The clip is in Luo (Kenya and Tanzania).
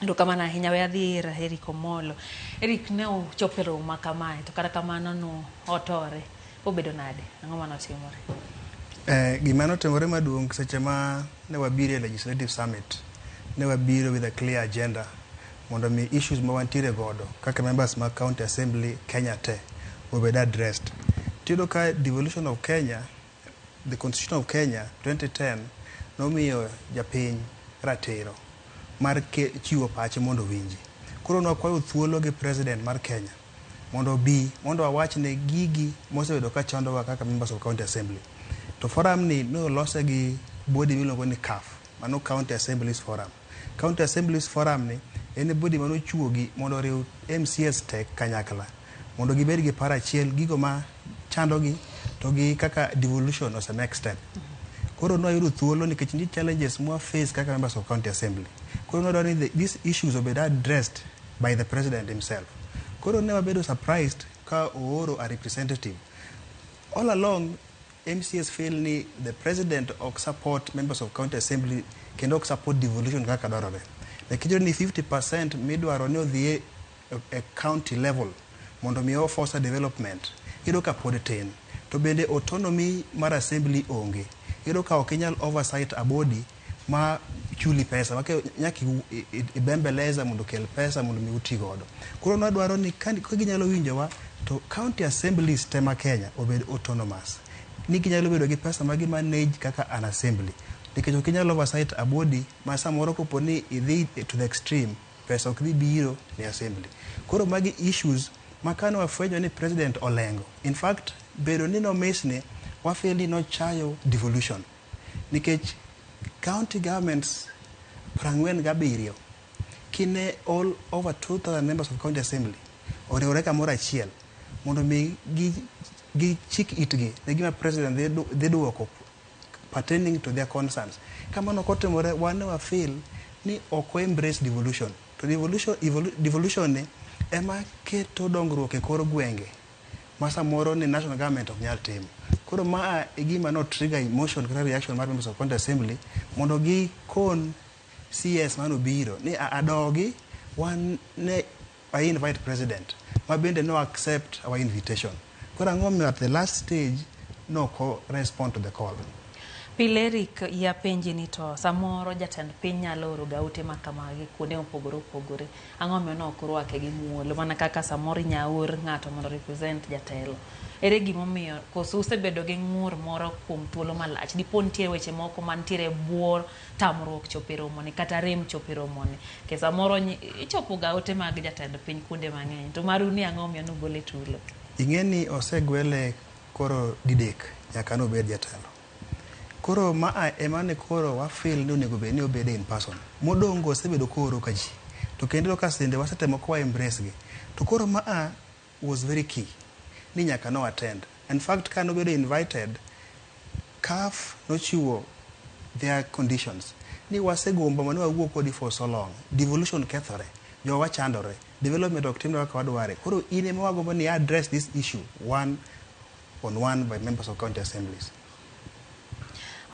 ndo kamana ahinya we adhi ir Eric Omollo. Eric ne ochopo e romo kamae to kata kamano no otore. Obedo nade? Ang'o mane otimore? Gima notimore maduong' seche ma ne wabiro e legislative summit. Ne wabiro with a clear agenda mondo mi issues ma wantiere godo kaka members ma county assembly Kenya te obed addressed. Tiyudo ka devolution of Kenya, the constitution of Kenya 2010 nomiyo japiny ratiro mar chiwo pache mondo winji. Koro nwakwayo thuolo gi president mar Kenya mondo bi mondo awachne gigi mosebedo ka chandowa kaka members of county assembly. To forum ni nolose gi body miluongo ni CAF, mano County Assemblies Forum. County Assemblies Forum ni en body mano chuogi mondo riw MCAs tek kanyakla mondo gibed gi para achiel gigo ma chandogi to gi kaka devolution ose next step. Koro nwayudo thuolo nikech ni challenges mwa face kaka members of county assembly. Koro nwayudo ni these issues obed addressed by the president himself. Koro ne wabedo surprised ka ooro a representative. All along MCAs feel ni the president ok support members of county assembly kendo ok support devolution kaka dwarore. Lakini ni 50% midwaro ni odhi e county level mondo mi force development. Iyudo ka pod tin. To bende autonomy mar assembly onge. Iyudo ka ok inyal oversight a body ma chuli pesa. Wake nyaki ibembeleza mondo kel pesa mondo mi uti godo. Koro nadwaro ni ka ginyalo winjowa to county assemblies tema Kenya obed autonomous. Ni ginyalo bedo gi pesa ma gi manage kaka an assembly. Nikech ok inyal oversight a body ma samoro kopo ni idhi to the extreme pesa ok dhi biro ni assembly. Koro magi issues makano wafwenyo ni president olengo. In fact, bedo ni no mesne wafeli no chayo devolution. Nikech county governments 47 kine all over 2,000 members of county assembly oriwore kamoro achiel mondo mi gi chik itgi ne gima president dhi duoko pertaining to their concerns. Kamano kotimore wane wa feel ni ok embrace devolution. To devolution ni ema keto dongruok e kor gwenge ma samoro ni national government ok nyal timo. Koro ma e gima no trigger emotion kata reaction mar members of county assembly mondo gi kon CS mano biro ni adogi wan ne I invite president ma bende no accept our invitation. Koro ang'omiyo at the last stage no respond to the call. Eric ya penji ni to samoro jatend piny nyalo oro gaute makamagi kuonde opogore opogore. Ang'omiyo no okurwake gi muolo mana kaka samoro nyaur ng'ato mondo represent jatelo. Ere gimomiyo koso usebedo gi ng'ur moro kuom thuolo malach. Dipo nitie weche moko mantiere buor tamruok chopo e romoni kata rem chopo e romoni. Ke samoro ichopo gaute mag jatend piny kuonde mang'eny. To maru ni ang'omiyo no gole tulo. Ing'eni osegwele koro didek nyaka no bed jatelo. Koro emane koro wa feel ni onego bed ni obede in person. Modongo osebedo koro ka ji. To kendo ka sende wasetemo kwa embrace gi. To koro was very key. Ni nyaka no attend. In fact, ka no bedo invited, CAF no chiwo their conditions. Ni wasegombo mane wawuok kodi for so long. Devolution kethore. Jo wachandore. Development ok timre kaka wadware. Koro in ema wagombo ni address this issue one on one by members of county assemblies.